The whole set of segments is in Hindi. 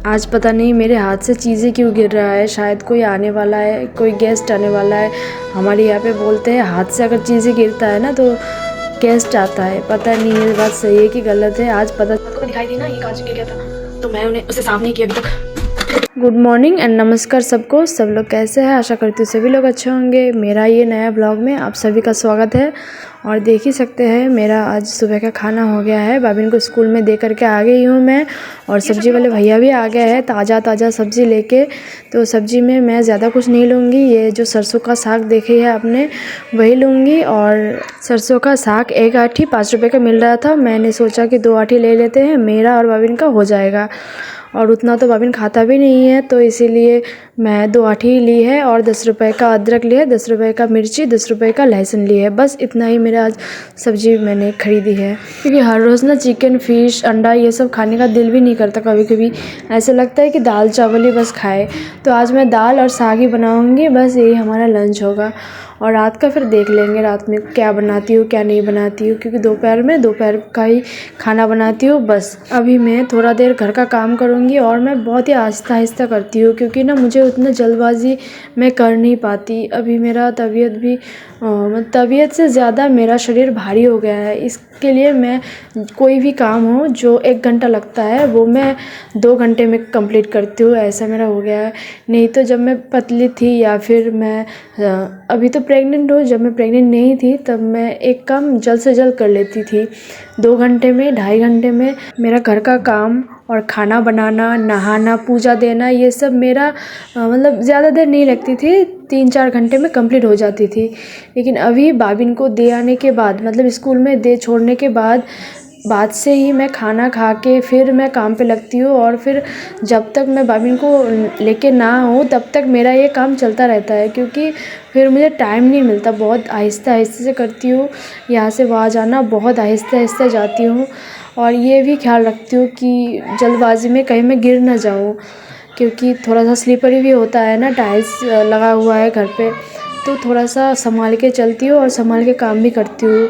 आज पता नहीं मेरे हाथ से चीज़ें क्यों गिर रहा है। शायद कोई आने वाला है, कोई गेस्ट आने वाला है। हमारे यहाँ पे बोलते हैं हाथ से अगर चीज़ें गिरता है ना तो गेस्ट आता है। पता नहीं ये बात सही है कि गलत है। आज पता आपको दिखाई दी ना ये कांच गिर गया था, तो मैं उन्हें उससे साफ नहीं किया अभी तक। गुड मॉर्निंग एंड नमस्कार सबको। सब लोग कैसे हैं? आशा करती हूँ सभी लोग अच्छे होंगे। मेरा ये नया ब्लॉग में आप सभी का स्वागत है। और देख ही सकते हैं मेरा आज सुबह का खाना हो गया है। बाबिन को स्कूल में दे करके आ गई हूँ मैं, और सब्जी वाले भैया भी आ गए हैं ताज़ा ताज़ा सब्ज़ी लेके। तो सब्ज़ी में मैं ज़्यादा कुछ नहीं लूँगी। ये जो सरसों का साग देखे है आपने, वही लूँगी। और सरसों का साग एक आठी 5 रुपये का मिल रहा था। मैंने सोचा कि 2 आठी ले लेते हैं, मेरा और बाबिन का हो जाएगा। और उतना तो बाबिन खाता भी नहीं है, तो इसीलिए मैं 2 आठी ली है। और 10 रुपये का अदरक लिया, 10 रुपये का मिर्ची, 10 रुपये का लहसुन लिया है। बस इतना ही मेरा आज सब्ज़ी मैंने ख़रीदी है, क्योंकि हर रोज़ ना चिकन फिश अंडा ये सब खाने का दिल भी नहीं करता। कभी कभी ऐसा लगता है कि दाल चावल ही बस खाए। तो आज मैं दाल और साग ही बनाऊँगी, बस यही हमारा लंच होगा। और रात का फिर देख लेंगे रात में क्या बनाती हूँ क्या नहीं बनाती हूँ, क्योंकि दोपहर का ही खाना बनाती हूँ। बस अभी मैं थोड़ा देर घर का काम करूँगी, और मैं बहुत ही आहिस्ता आहिस्ता करती हूँ, क्योंकि ना मुझे उतना जल्दबाजी मैं कर नहीं पाती। अभी मेरा तबीयत से ज़्यादा मेरा शरीर भारी हो गया है। इसके लिए मैं कोई भी काम हो जो 1 घंटा लगता है वो मैं 2 घंटे में कंप्लीट करती हूँ। ऐसा मेरा हो गया है। नहीं तो जब मैं पतली थी, या फिर मैं अभी तो प्रेग्नेंट हूँ, जब मैं प्रेग्नेंट नहीं थी तब मैं एक काम जल्द से जल्द कर लेती थी। 2 घंटे में, 2.5 घंटे में मेरा घर का काम और खाना बनाना, नहाना, पूजा देना, ये सब मेरा मतलब ज़्यादा देर नहीं लगती थी। 3-4 घंटे में कंप्लीट हो जाती थी। लेकिन अभी बाबिन को दे आने के बाद, मतलब स्कूल में दे छोड़ने के बाद से ही मैं खाना खा के फिर मैं काम पे लगती हूँ। और फिर जब तक मैं बाबिन को लेके ना हूँ तब तक मेरा ये काम चलता रहता है, क्योंकि फिर मुझे टाइम नहीं मिलता। बहुत आहिस्ता आहिस्ता से करती हूँ, यहाँ से वहाँ जाना बहुत आहिस्ता आहिस्ता जाती हूँ। और ये भी ख्याल रखती हूँ कि जल्दबाजी में कहीं मैं गिर ना जाऊँ, क्योंकि थोड़ा सा स्लिपरी भी होता है ना, टाइल्स लगा हुआ है घर पे, तो थोड़ा सा संभाल के चलती हूँ और संभाल के काम भी करती हूँ।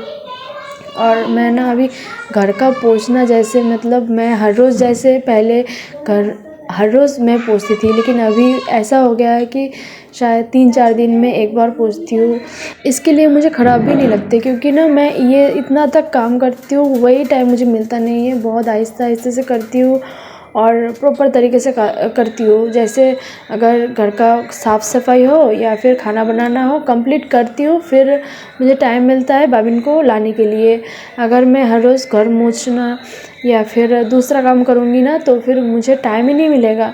और मैं ना अभी घर का पोंछना, जैसे मतलब मैं हर रोज़, जैसे पहले घर हर रोज़ मैं पोंछती थी, लेकिन अभी ऐसा हो गया है कि शायद 3-4 दिन में एक बार पोंछती हूँ। इसके लिए मुझे ख़राब भी नहीं लगते, क्योंकि ना मैं ये इतना तक काम करती हूँ, वही टाइम मुझे मिलता नहीं है। बहुत आहिस्ता आहिस्ता से करती हूँ और प्रॉपर तरीके से करती हूँ। जैसे अगर घर का साफ़ सफाई हो या फिर खाना बनाना हो, कंप्लीट करती हूँ। फिर मुझे टाइम मिलता है बाबिन को लाने के लिए। अगर मैं हर रोज़ घर पोंछना या फिर दूसरा काम करूँगी ना, तो फिर मुझे टाइम ही नहीं मिलेगा।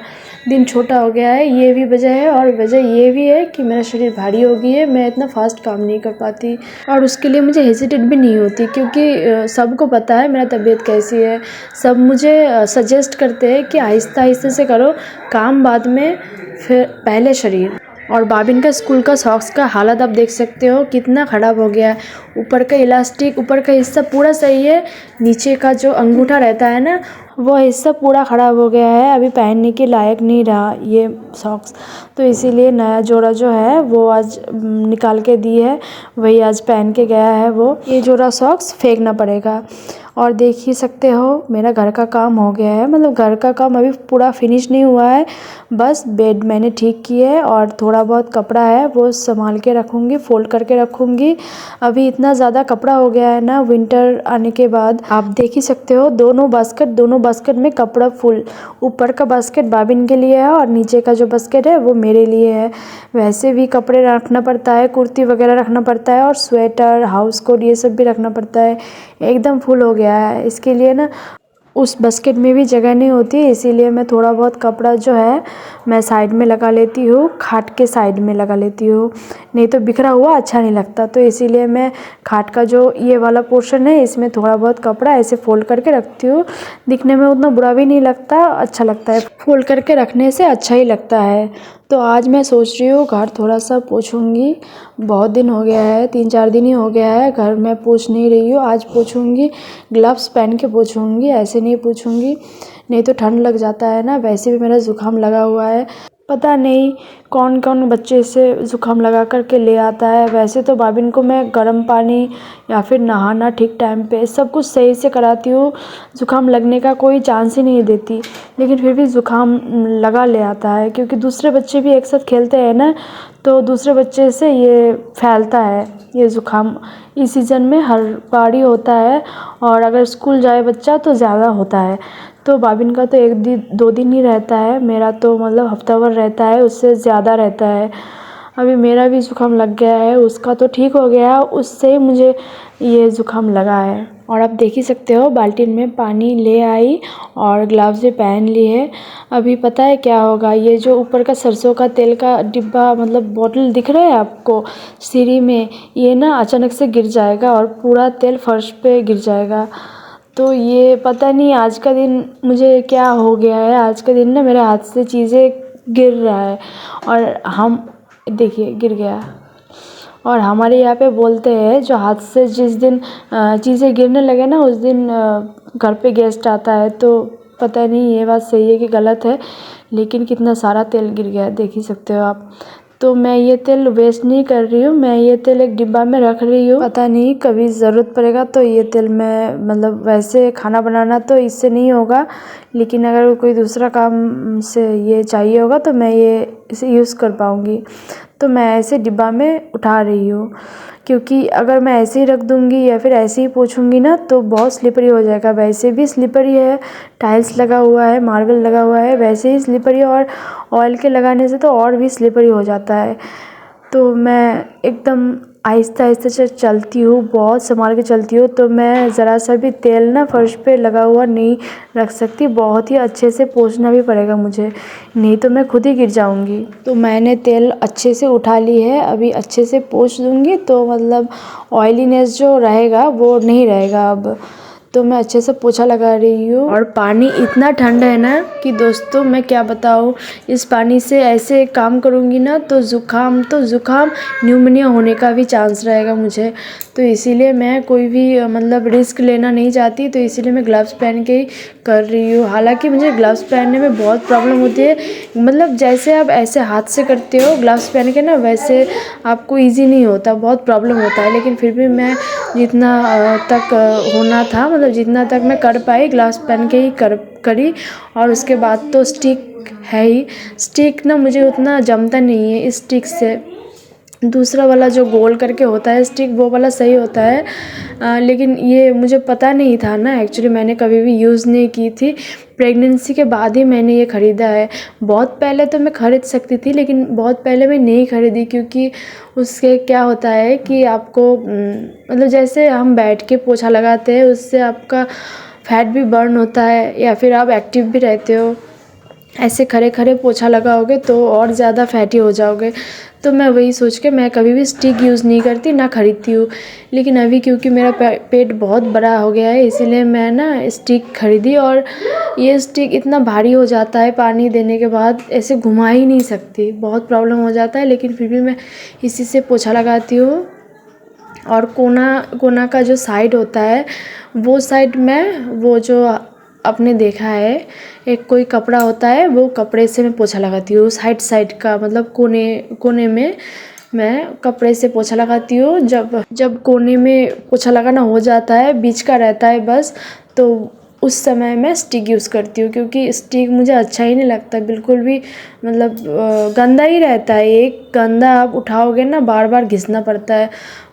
दिन छोटा हो गया है, ये भी वजह है। और वजह ये भी है कि मेरा शरीर भारी हो गई है, मैं इतना फास्ट काम नहीं कर पाती। और उसके लिए मुझे हेजिटेट भी नहीं होती, क्योंकि सबको पता है मेरा तबीयत कैसी है। सब मुझे सजेस्ट करते हैं कि आहिस्ता आहिस्ता से करो काम, बाद में फिर पहले शरीर। और बाबिन का स्कूल का सॉक्स का हालत आप देख सकते हो कितना ख़राब हो गया है। ऊपर का इलास्टिक, ऊपर का हिस्सा पूरा सही है, नीचे का जो अंगूठा रहता है ना, वो हिस्सा पूरा ख़राब हो गया है। अभी पहनने के लायक नहीं रहा ये सॉक्स, तो इसीलिए नया जोड़ा जो है वो आज निकाल के दी है, वही आज पहन के गया है वो। ये जोड़ा सॉक्स फेंकना पड़ेगा। और देख ही सकते हो मेरा घर का काम हो गया है, मतलब घर का काम अभी पूरा फिनिश नहीं हुआ है। बस बेड मैंने ठीक की है, और थोड़ा बहुत कपड़ा है वो संभाल के रखूँगी, फोल्ड करके रखूँगी। अभी इतना ज़्यादा कपड़ा हो गया है ना विंटर आने के बाद। आप देख ही सकते हो दोनों बास्केट में कपड़ा फुल। ऊपर का बास्केट बाबिन के लिए है, और नीचे का जो बास्केट है वो मेरे लिए है। वैसे भी कपड़े रखना पड़ता है, कुर्ती वगैरह रखना पड़ता है, और स्वेटर, हाउस कोट ये सब भी रखना पड़ता है। एकदम फुल हो गया है, इसके लिए ना उस बास्केट में भी जगह नहीं होती, इसीलिए मैं थोड़ा बहुत कपड़ा जो है मैं साइड में लगा लेती हूँ, खाट के साइड में लगा लेती हूँ। नहीं तो बिखरा हुआ अच्छा नहीं लगता, तो इसीलिए मैं खाट का जो ये वाला पोर्शन है इसमें थोड़ा बहुत कपड़ा ऐसे फोल्ड करके रखती हूँ। दिखने में उतना बुरा भी नहीं लगता, अच्छा लगता है। फोल्ड करके रखने से अच्छा ही लगता है। तो आज मैं सोच रही हूँ घर थोड़ा सा पोंछूँगी। बहुत दिन हो गया है, 3-4 दिन ही हो गया है घर मैं पोंछ नहीं रही हूँ। आज पोंछूँगी, ग्लव्स पहन के पोंछूँगी, ऐसे नहीं पोंछूँगी, नहीं तो ठंड लग जाता है ना। वैसे भी मेरा ज़ुकाम लगा हुआ है, पता नहीं कौन कौन बच्चे से ज़ुकाम लगा कर के ले आता है। वैसे तो बाबिन को मैं गर्म पानी या फिर नहाना ठीक टाइम पे सब कुछ सही से कराती हूँ, ज़ुकाम लगने का कोई चांस ही नहीं देती, लेकिन फिर भी ज़ुकाम लगा ले आता है क्योंकि दूसरे बच्चे भी एक साथ खेलते हैं ना, तो दूसरे बच्चे से ये फैलता है ये ज़ुकाम। इस सीज़न में हर बार ही होता है और अगर स्कूल जाए बच्चा तो ज़्यादा होता है। तो बाबिन का तो 1-2 दिन ही रहता है, मेरा तो मतलब हफ्ता भर रहता है, उससे ज़्यादा रहता है। अभी मेरा भी ज़ुकाम लग गया है, उसका तो ठीक हो गया, उससे ही मुझे ये ज़ुकाम लगा है। और आप देख ही सकते हो बाल्टी में पानी ले आई और ग्लव्स भी पहन ली है। अभी पता है क्या होगा, ये जो ऊपर का सरसों का तेल का डिब्बा मतलब बॉटल दिख रहा है आपको सीढ़ी में, ये ना अचानक से गिर जाएगा और पूरा तेल फर्श पे गिर जाएगा। तो ये पता नहीं आज का दिन मुझे क्या हो गया है, आज का दिन ना मेरे हाथ से चीज़ें गिर रहा है और हम देखिए गिर गया। और हमारे यहाँ पे बोलते हैं जो हाथ से जिस दिन चीज़ें गिरने लगे ना उस दिन घर पे गेस्ट आता है। तो पता नहीं ये बात सही है कि गलत है, लेकिन कितना सारा तेल गिर गया देख ही सकते हो आप। तो मैं ये तेल वेस्ट नहीं कर रही हूँ, मैं ये तेल एक डिब्बा में रख रही हूँ, पता नहीं कभी ज़रूरत पड़ेगा तो ये तेल मैं मतलब वैसे खाना बनाना तो इससे नहीं होगा, लेकिन अगर कोई दूसरा काम से ये चाहिए होगा तो मैं ये इसे यूज़ कर पाऊँगी। तो मैं ऐसे डिब्बा में उठा रही हूँ क्योंकि अगर मैं ऐसे ही रख दूँगी या फिर ऐसे ही पोंछूँगी ना तो बहुत स्लिपरी हो जाएगा। वैसे भी स्लिपरी है, टाइल्स लगा हुआ है, मार्बल लगा हुआ है, वैसे ही स्लिपरी, और ऑयल के लगाने से तो और भी स्लिपरी हो जाता है। तो मैं एकदम आहिस्ता आहिस्ता से चलती हूँ, बहुत संभाल के चलती हूँ। तो मैं ज़रा सा भी तेल ना फर्श पे लगा हुआ नहीं रख सकती, बहुत ही अच्छे से पोंछना भी पड़ेगा मुझे, नहीं तो मैं खुद ही गिर जाऊँगी। तो मैंने तेल अच्छे से उठा ली है, अभी अच्छे से पोंछ दूँगी तो मतलब ऑयलीनेस जो रहेगा वो नहीं रहेगा अब। तो मैं अच्छे से पोछा लगा रही हूँ और पानी इतना ठंडा है ना कि दोस्तों मैं क्या बताऊँ, इस पानी से ऐसे काम करूँगी ना तो ज़ुकाम न्यूमोनिया होने का भी चांस रहेगा मुझे। तो इसीलिए मैं कोई भी मतलब रिस्क लेना नहीं चाहती, तो इसीलिए मैं ग्लव्स पहन के ही कर रही हूँ। हालांकि मुझे ग्लव्स पहनने में बहुत प्रॉब्लम होती है, मतलब जैसे आप ऐसे हाथ से करते हो ग्लव्स पहन के ना, वैसे आपको ईजी नहीं होता, बहुत प्रॉब्लम होता है। लेकिन फिर भी मैं जितना तक होना था मतलब जितना तक मैं कर पाई ग्लव्स पहन के ही करी। और उसके बाद तो स्टिक है ही, स्टिक ना मुझे उतना जमता नहीं है, इस स्टिक से दूसरा वाला जो गोल करके होता है स्टिक वो वाला सही होता है। लेकिन ये मुझे पता नहीं था ना, एक्चुअली मैंने कभी भी यूज़ नहीं की थी, प्रेगनेंसी के बाद ही मैंने ये ख़रीदा है। बहुत पहले तो मैं ख़रीद सकती थी लेकिन बहुत पहले मैं नहीं ख़रीदी, क्योंकि उससे क्या होता है कि आपको मतलब जैसे हम बैठ के पोछा लगाते हैं उससे आपका फैट भी बर्न होता है या फिर आप एक्टिव भी रहते हो। ऐसे खड़े खड़े पोछा लगाओगे तो और ज़्यादा फैटी हो जाओगे। तो मैं वही सोच के मैं कभी भी स्टिक यूज़ नहीं करती, ना ख़रीदती हूँ। लेकिन अभी क्योंकि मेरा पेट बहुत बड़ा हो गया है इसीलिए मैं ना स्टिक ख़रीदी, और ये स्टिक इतना भारी हो जाता है पानी देने के बाद, ऐसे घुमा ही नहीं सकती, बहुत प्रॉब्लम हो जाता है। लेकिन फिर भी मैं इसी से पोछा लगाती हूँ। और कोना का जो साइड होता है वो साइड में वो जो आपने देखा है एक कोई कपड़ा होता है, वो कपड़े से मैं पोछा लगाती हूँ। साइड का मतलब कोने में मैं कपड़े से पोछा लगाती हूँ। जब कोने में पोछा लगाना हो जाता है, बीच का रहता है बस, तो उस समय मैं स्टिक यूज़ करती हूँ, क्योंकि स्टिक मुझे अच्छा ही नहीं लगता बिल्कुल भी, मतलब गंदा ही रहता है। एक गंदा आप उठाओगे ना बार बार घिसना पड़ता है,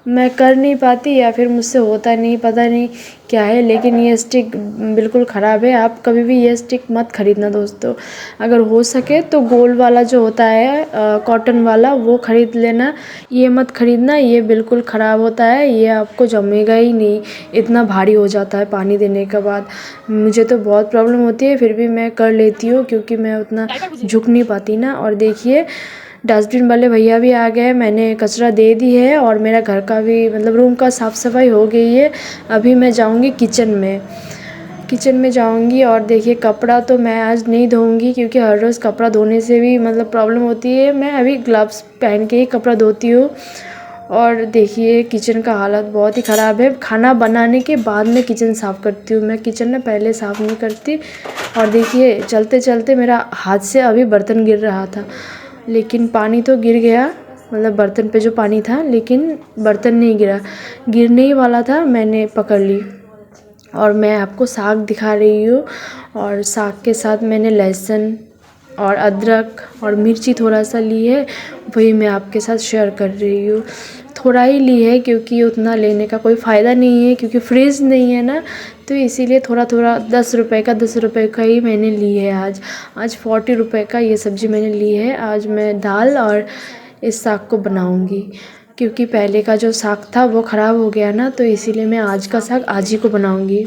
मैं कर नहीं पाती या फिर मुझसे होता नहीं, पता नहीं क्या है। लेकिन ये स्टिक बिल्कुल ख़राब है, आप कभी भी ये स्टिक मत ख़रीदना दोस्तों। अगर हो सके तो गोल वाला जो होता है कॉटन वाला वो ख़रीद लेना, ये मत ख़रीदना, ये बिल्कुल ख़राब होता है, ये आपको जमेगा ही नहीं, इतना भारी हो जाता है पानी देने के बाद। मुझे तो बहुत प्रॉब्लम होती है, फिर भी मैं कर लेती हूँ क्योंकि मैं उतना झुक नहीं पाती ना। और देखिए डस्टबिन वाले भैया भी आ गए, मैंने कचरा दे दी है और मेरा घर का भी मतलब रूम का साफ़ सफाई हो गई है। अभी मैं जाऊंगी किचन में जाऊंगी। और देखिए कपड़ा तो मैं आज नहीं धोऊंगी क्योंकि हर रोज़ कपड़ा धोने से भी मतलब प्रॉब्लम होती है। मैं अभी ग्लव्स पहन के ही कपड़ा धोती हूँ। और देखिए किचन का हालत बहुत ही ख़राब है। खाना बनाने के बाद मैं किचन साफ़ करती हूँ, मैं किचन में पहले साफ़ नहीं करती। और देखिए चलते चलते मेरा हाथ से अभी बर्तन गिर रहा था, लेकिन पानी तो गिर गया, मतलब बर्तन पे जो पानी था, लेकिन बर्तन नहीं गिरा। गिरने ही वाला था, मैंने पकड़ ली। और मैं आपको साग दिखा रही हूँ, और साग के साथ मैंने लहसुन और अदरक और मिर्ची थोड़ा सा ली है, वही मैं आपके साथ शेयर कर रही हूँ। थोड़ा ही ली है क्योंकि उतना लेने का कोई फ़ायदा नहीं है, क्योंकि फ्रिज नहीं है ना, तो इसीलिए थोड़ा थोड़ा 10 रुपए का ही मैंने ली है। आज 40 रुपए का ये सब्ज़ी मैंने ली है। आज मैं दाल और इस साग को बनाऊंगी, क्योंकि पहले का जो साग था वो ख़राब हो गया ना, तो इसीलिए मैं आज का साग आज ही को बनाऊंगी।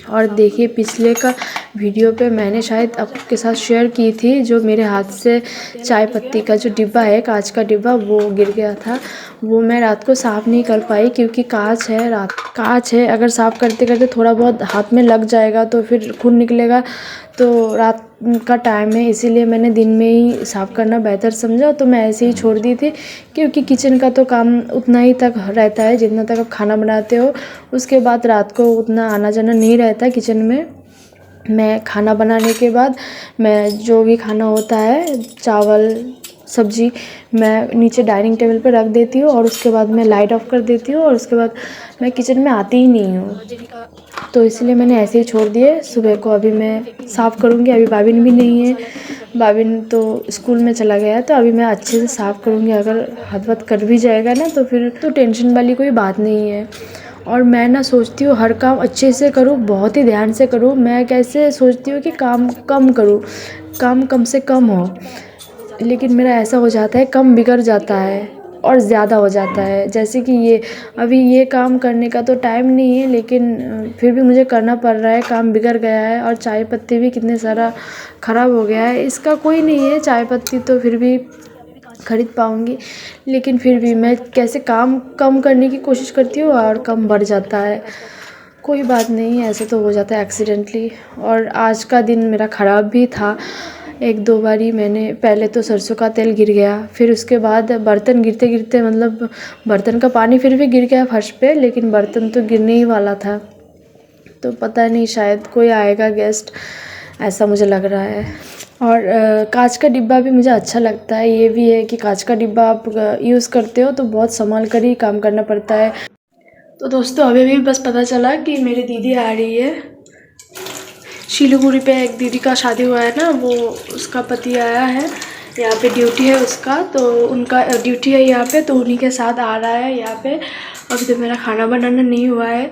और देखिए पिछले का वीडियो पे मैंने शायद आपके साथ शेयर की थी, जो मेरे हाथ से चाय पत्ती का जो डिब्बा है, कांच का डिब्बा, वो गिर गया था। वो मैं रात को साफ़ नहीं कर पाई, क्योंकि कांच है, अगर साफ़ करते करते थोड़ा बहुत हाथ में लग जाएगा तो फिर खून निकलेगा। तो रात का टाइम है, इसीलिए मैंने दिन में ही साफ़ करना बेहतर समझा, तो मैं ऐसे ही छोड़ दी थी। क्योंकि किचन का तो काम उतना ही तक रहता है जितना तक आप खाना बनाते हो, उसके बाद रात को उतना आना जाना नहीं रहता किचन में। मैं खाना बनाने के बाद मैं जो भी खाना होता है, चावल सब्ज़ी, मैं नीचे डाइनिंग टेबल पर रख देती हूँ, और उसके बाद मैं लाइट ऑफ कर देती हूँ, और उसके बाद मैं किचन में आती ही नहीं हूँ। तो इसलिए मैंने ऐसे ही छोड़ दिए। सुबह को अभी मैं साफ़ करूँगी। अभी बाबिन भी नहीं है, बाबिन तो स्कूल में चला गया है, तो अभी मैं अच्छे से साफ़ करूँगी। अगर हद कर भी जाएगा ना, तो फिर तो टेंशन वाली कोई बात नहीं है। और मैं ना सोचती हूँ हर काम अच्छे से करूँ, बहुत ही ध्यान से करूँ। मैं कैसे सोचती हूँ कि काम कम करूँ, काम कम से कम हो, लेकिन मेरा ऐसा हो जाता है, कम बिगड़ जाता है और ज़्यादा हो जाता है। जैसे कि ये काम करने का तो टाइम नहीं है, लेकिन फिर भी मुझे करना पड़ रहा है, काम बिगड़ गया है। और चाय पत्ती भी कितने सारा ख़राब हो गया है, इसका कोई नहीं है, चाय पत्ती तो फिर भी ख़रीद पाऊँगी, लेकिन फिर भी मैं कैसे काम कम करने की कोशिश करती हूँ और कम बढ़ जाता है। कोई बात नहीं, ऐसे तो हो जाता है एक्सीडेंटली। और आज का दिन मेरा ख़राब भी था। एक दो बारी मैंने, पहले तो सरसों का तेल गिर गया, फिर उसके बाद बर्तन गिरते गिरते, मतलब बर्तन का पानी फिर भी गिर गया फर्श पे, लेकिन बर्तन तो गिरने ही वाला था। तो पता नहीं, शायद कोई आएगा गेस्ट, ऐसा मुझे लग रहा है। और कांच का डिब्बा भी मुझे अच्छा लगता है। ये भी है कि कांच का डिब्बा आप यूज़ करते हो तो बहुत संभाल कर ही काम करना पड़ता है। तो दोस्तों अभी भी बस पता चला कि मेरी दीदी आ रही है। शिलीगुड़ी पे एक दीदी का शादी हुआ है ना, वो उसका पति आया है, यहाँ पे ड्यूटी है उसका, तो उनका ड्यूटी है यहाँ पे, तो उन्हीं के साथ आ रहा है यहाँ पे। अभी तो मेरा खाना बनाना नहीं हुआ है,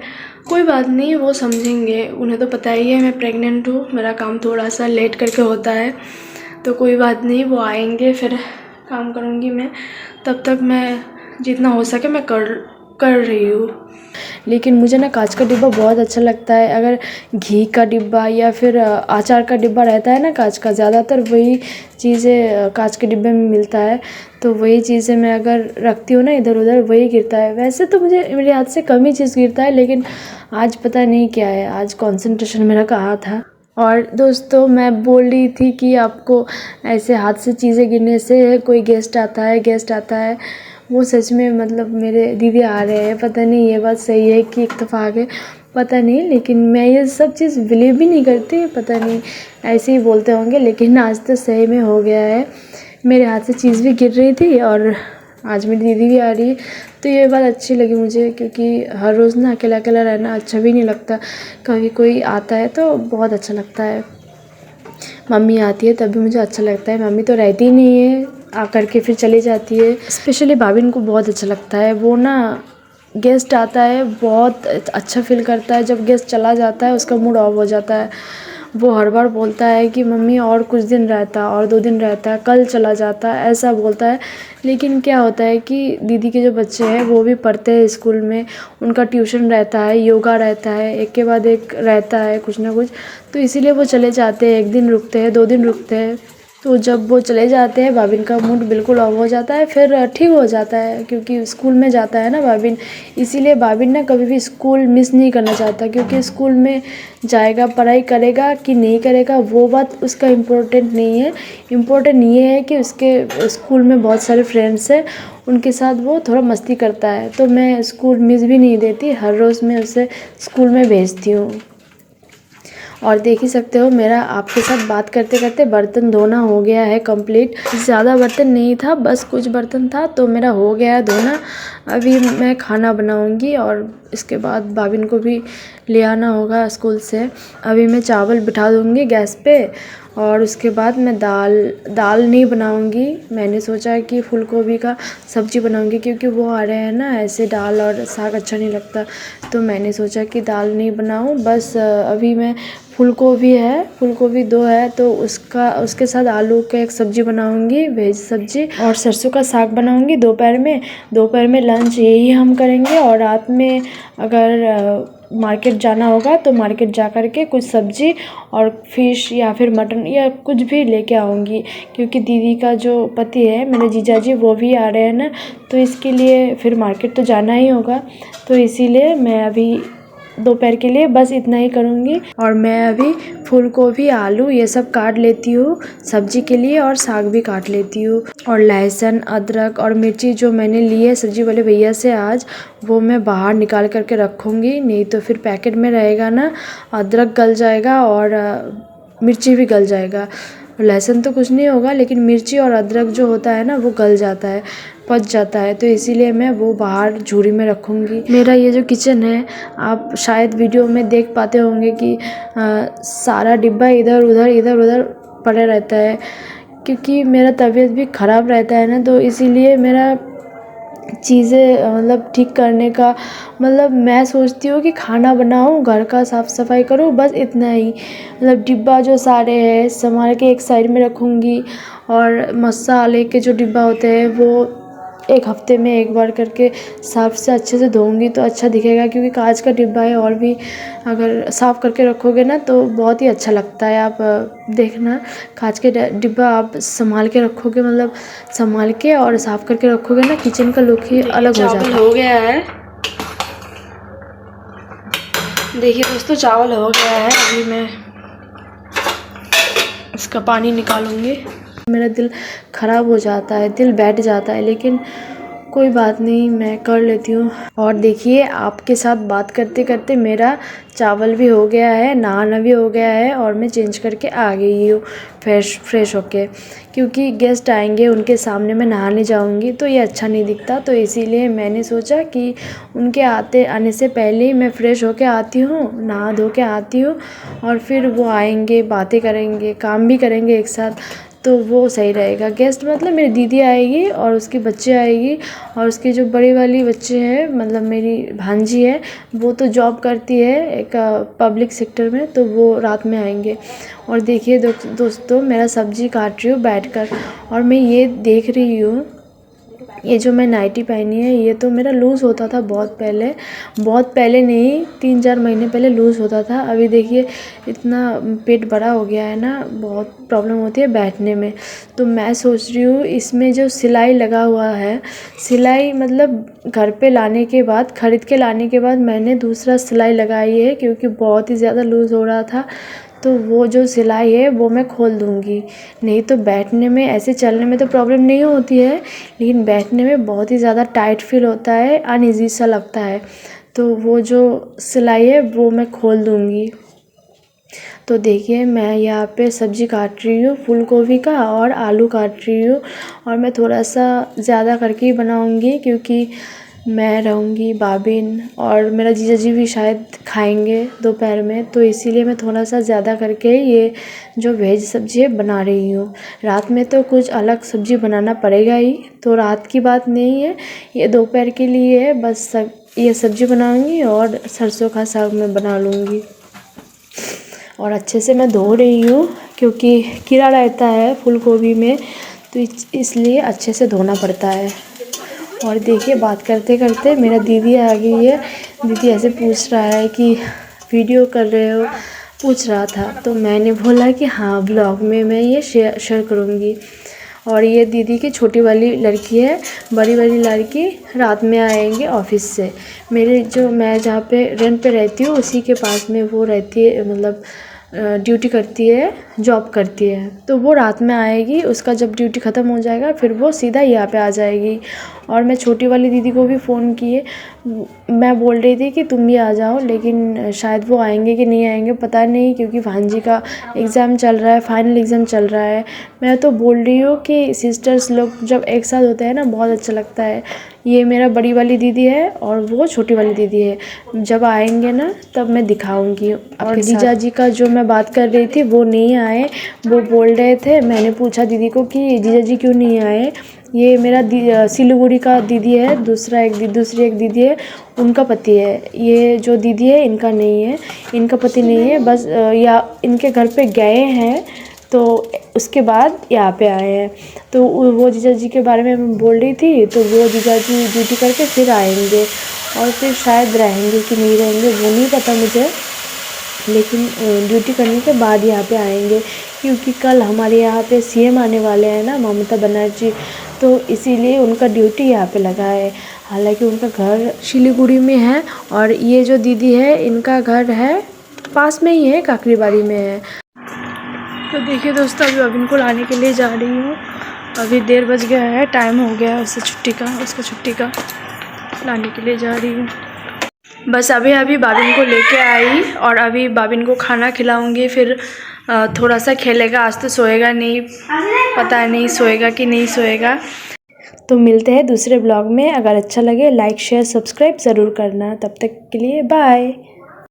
कोई बात नहीं, वो समझेंगे, उन्हें तो पता ही है मैं प्रेग्नेंट हूँ, मेरा काम थोड़ा सा लेट करके होता है, तो कोई बात नहीं, वो आएंगे फिर काम करूँगी मैं। तब तक मैं जितना हो सके मैं कर रही हूँ। लेकिन मुझे ना कांच का डिब्बा बहुत अच्छा लगता है। अगर घी का डिब्बा या फिर अचार का डिब्बा रहता है ना कांच का, ज़्यादातर वही चीज़ें कांच के डिब्बे में मिलता है, तो वही चीज़ें मैं अगर रखती हूँ ना इधर उधर, वही गिरता है। वैसे तो मुझे मेरे हाथ से कम ही चीज़ गिरता है, लेकिन आज पता नहीं क्या है, आज कंसंट्रेशन मेरा कहाँ था। और दोस्तों मैं बोल रही थी कि आपको ऐसे हाथ से चीज़ें गिरने से कोई गेस्ट आता है, वो सच में, मतलब मेरे दीदी आ रहे हैं। पता नहीं ये बात सही है कि इत्तेफाक है, पता नहीं, लेकिन मैं ये सब चीज़ बिलीव भी नहीं करती, पता नहीं ऐसे ही बोलते होंगे, लेकिन आज तो सही में हो गया है। मेरे हाथ से चीज़ भी गिर रही थी और आज मेरी दीदी भी आ रही है, तो ये बात अच्छी लगी मुझे, क्योंकि हर रोज़ ना अकेला अकेला रहना अच्छा भी नहीं लगता, कभी कोई आता है तो बहुत अच्छा लगता है। मम्मी आती है तब भी मुझे अच्छा लगता है, मम्मी तो रहती ही नहीं है, आकर के फिर चली जाती है। स्पेशली भाभिन को बहुत अच्छा लगता है, वो ना गेस्ट आता है बहुत अच्छा फील करता है, जब गेस्ट चला जाता है उसका मूड ऑफ हो जाता है। वो हर बार बोलता है कि मम्मी और कुछ दिन रहता, और 2 दिन रहता, कल चला जाता, ऐसा बोलता है। लेकिन क्या होता है कि दीदी के जो बच्चे हैं वो भी पढ़ते हैं स्कूल में, उनका ट्यूशन रहता है, योगा रहता है, एक के बाद एक रहता है कुछ ना कुछ, तो इसीलिए वो चले जाते हैं, 1 दिन रुकते हैं, 2 दिन रुकते हैं। तो जब वो चले जाते हैं बाबिन का मूड बिल्कुल ऑफ हो जाता है, फिर ठीक हो जाता है क्योंकि स्कूल में जाता है ना बाबिन। इसीलिए बाबिन ना कभी भी स्कूल मिस नहीं करना चाहता, क्योंकि स्कूल में जाएगा, पढ़ाई करेगा कि नहीं करेगा वो बात उसका इम्पोर्टेंट नहीं है। इम्पोर्टेंट ये है कि उसके स्कूल में बहुत सारे फ्रेंड्स हैं, उनके साथ वो थोड़ा मस्ती करता है। तो मैं स्कूल मिस भी नहीं देती, हर रोज़ मैं उसे स्कूल में भेजती हूँ। और देख ही सकते हो मेरा आपके साथ बात करते करते बर्तन धोना हो गया है कंप्लीट। ज़्यादा बर्तन नहीं था, बस कुछ बर्तन था तो मेरा हो गया है धोना। अभी मैं खाना बनाऊंगी और इसके बाद बाबिन को भी ले आना होगा स्कूल से। अभी मैं चावल बिठा दूंगी गैस पे और उसके बाद मैं दाल नहीं बनाऊंगी। मैंने सोचा कि फूल गोभी का सब्ज़ी बनाऊंगी, क्योंकि वो आ रहे हैं ना, ऐसे दाल और साग अच्छा नहीं लगता। तो मैंने सोचा कि दाल नहीं बनाऊं, बस अभी मैं फूल गोभी 2 है तो उसके साथ आलू का एक सब्ज़ी बनाऊंगी, वेज सब्ज़ी, और सरसों का साग बनाऊंगी दोपहर में लंच यही हम करेंगे। और रात में अगर मार्केट जाना होगा तो मार्केट जा कर के कुछ सब्ज़ी और फिश या फिर मटन या कुछ भी लेके आऊँगी, क्योंकि दीदी का जो पति है मेरे जीजाजी वो भी आ रहे हैं ना, तो इसके लिए फिर मार्केट तो जाना ही होगा। तो इसीलिए मैं अभी दोपहर के लिए बस इतना ही करूँगी। और मैं अभी फूल गोभी, आलू ये सब काट लेती हूँ सब्जी के लिए, और साग भी काट लेती हूँ। और लहसुन, अदरक और मिर्ची जो मैंने ली है सब्जी वाले भैया से आज, वो मैं बाहर निकाल करके रखूँगी, नहीं तो फिर पैकेट में रहेगा ना, अदरक गल जाएगा और मिर्ची भी गल जाएगा। लहसुन तो कुछ नहीं होगा, लेकिन मिर्ची और अदरक जो होता है ना वो गल जाता है, पच जाता है। तो इसीलिए मैं वो बाहर झूरी में रखूँगी। मेरा ये जो किचन है, आप शायद वीडियो में देख पाते होंगे कि सारा डिब्बा इधर उधर पड़ा रहता है, क्योंकि मेरा तबीयत भी ख़राब रहता है ना, तो इसीलिए मेरा चीज़ें मतलब ठीक करने का मतलब मैं सोचती हूँ कि खाना बनाऊँ, घर का साफ़ सफाई करूँ, बस इतना ही। मतलब डिब्बा जो सारे हैं संभाल के एक साइड में रखूँगी, और मसाले के जो डिब्बा होते हैं वो एक हफ्ते में एक बार करके साफ़ से अच्छे से धोऊंगी तो अच्छा दिखेगा, क्योंकि कांच का डिब्बा है, और भी अगर साफ़ करके रखोगे ना तो बहुत ही अच्छा लगता है। आप देखना, कांच के डिब्बा आप संभाल के रखोगे, मतलब संभाल के और साफ़ करके रखोगे ना, किचन का लुक ही अलग हो जाता है। हो गया है, देखिए दोस्तों चावल हो गया है। अभी मैं इसका पानी निकालूंगी। मेरा दिल ख़राब हो जाता है, दिल बैठ जाता है, लेकिन कोई बात नहीं, मैं कर लेती हूँ। और देखिए आपके साथ बात करते करते मेरा चावल भी हो गया है, नहाना भी हो गया है, और मैं चेंज करके आ गई हूँ फ्रेश होके, क्योंकि गेस्ट आएंगे उनके सामने मैं नहाने जाऊँगी तो ये अच्छा नहीं दिखता। तो इसीलिए मैंने सोचा कि उनके आने से पहले ही मैं फ़्रेश होके आती हूँ, नहा धो के आती हूँ, और फिर वो आएंगे, बातें करेंगे, काम भी करेंगे एक साथ, तो वो सही रहेगा। गेस्ट मतलब मेरी दीदी आएगी और उसके बच्चे आएगी, और उसके जो बड़ी वाली बच्चे हैं मतलब मेरी भांजी है, वो तो जॉब करती है एक पब्लिक सेक्टर में, तो वो रात में आएंगे। और देखिए दोस्तों मेरा सब्जी काट रही हूँ बैठकर, और मैं ये देख रही हूँ, ये जो मैं नाइटी पहनी है ये तो मेरा लूज़ होता था बहुत पहले नहीं, 3-4 महीने पहले लूज़ होता था। अभी देखिए इतना पेट बड़ा हो गया है ना, बहुत प्रॉब्लम होती है बैठने में। तो मैं सोच रही हूँ इसमें जो सिलाई लगा हुआ है, सिलाई मतलब घर पे लाने के बाद, ख़रीद के लाने के बाद मैंने दूसरा सिलाई लगाई है, क्योंकि बहुत ही ज़्यादा लूज़ हो रहा था। तो वो जो सिलाई है वो मैं खोल दूँगी, नहीं तो बैठने में, ऐसे चलने में तो प्रॉब्लम नहीं होती है, लेकिन बैठने में बहुत ही ज़्यादा टाइट फील होता है, अनईज़ी सा लगता है। तो वो जो सिलाई है वो मैं खोल दूँगी। तो देखिए मैं यहाँ पे सब्ज़ी काट रही हूँ फूल गोभी का, और आलू काट रही हूँ, और मैं थोड़ा सा ज़्यादा करके ही बनाऊँगी, क्योंकि मैं रहूँगी, बाबिन और मेरा जीजा जी भी शायद खाएंगे दोपहर में, तो इसीलिए मैं थोड़ा सा ज़्यादा करके ये जो वेज सब्ज़ी है बना रही हूँ। रात में तो कुछ अलग सब्ज़ी बनाना पड़ेगा ही, तो रात की बात नहीं है, ये दोपहर के लिए है। बस ये सब्ज़ी बनाऊँगी और सरसों का साग मैं बना लूँगी। और अच्छे से मैं धो रही हूँ, क्योंकि कीड़ा रहता है फूल गोभी में, तो इसलिए अच्छे से धोना पड़ता है। और देखिए बात करते करते मेरा दीदी आ गई है। दीदी ऐसे पूछ रहा है कि वीडियो कर रहे हो, पूछ रहा था, तो मैंने बोला कि हाँ ब्लॉग में मैं ये शेयर करूँगी। और ये दीदी की छोटी वाली लड़की है, बड़ी वाली लड़की रात में आएंगे ऑफिस से। मैं जहाँ पे रेंट पे रहती हूँ उसी के पास में वो रहती है, मतलब ड्यूटी करती है, जॉब करती है। तो वो रात में आएगी, उसका जब ड्यूटी ख़त्म हो जाएगा फिर वो सीधा यहाँ पे आ जाएगी। और मैं छोटी वाली दीदी को भी फ़ोन किए, मैं बोल रही थी कि तुम भी आ जाओ, लेकिन शायद वो आएंगे कि नहीं आएंगे पता नहीं, क्योंकि भांजी का एग्ज़ाम चल रहा है, फाइनल एग्ज़ाम चल रहा है। मैं तो बोल रही हूँ कि सिस्टर्स लोग जब एक साथ होते हैं ना बहुत अच्छा लगता है। ये मेरा बड़ी वाली दीदी है और वो छोटी वाली दीदी है। जब आएंगे ना तब मैं दिखाऊंगी। और जीजा जी का जो मैं बात कर रही थी वो नहीं आए, वो बोल रहे थे। मैंने पूछा दीदी को कि जीजा जी क्यों नहीं आए। ये मेरा सिलीगुड़ी का दीदी है, दूसरी एक दीदी है, उनका पति है। ये जो दीदी है इनका नहीं है, इनका पति नहीं है, बस या इनके घर पे गए हैं तो उसके बाद यहाँ पे आए हैं। तो वो जीजा जी के बारे में मैं बोल रही थी, तो वो जीजा जी ड्यूटी करके फिर आएंगे और फिर शायद रहेंगे कि नहीं रहेंगे वो नहीं पता मुझे, लेकिन ड्यूटी करने के बाद यहाँ पे आएंगे। क्योंकि कल हमारे यहाँ पे सीएम आने वाले हैं ना, ममता बनर्जी, तो इसीलिए उनका ड्यूटी यहाँ पे लगा है। हालांकि उनका घर सिलीगुड़ी में है और ये जो दीदी है इनका घर है पास में ही है, काकरीबाड़ी में है। तो देखिए दोस्तों, अभी अभिन को लाने के लिए जा रही हूँ। अभी 1:30 बज गया है, टाइम हो गया उसका छुट्टी का, लाने के लिए जा रही हूँ। बस अभी बाबिन को लेके आई और अभी बाबिन को खाना खिलाऊंगी। फिर थोड़ा सा खेलेगा, आज तो सोएगा नहीं, पता नहीं सोएगा कि नहीं सोएगा। तो मिलते हैं दूसरे ब्लॉग में। अगर अच्छा लगे लाइक शेयर सब्सक्राइब ज़रूर करना। तब तक के लिए बाय।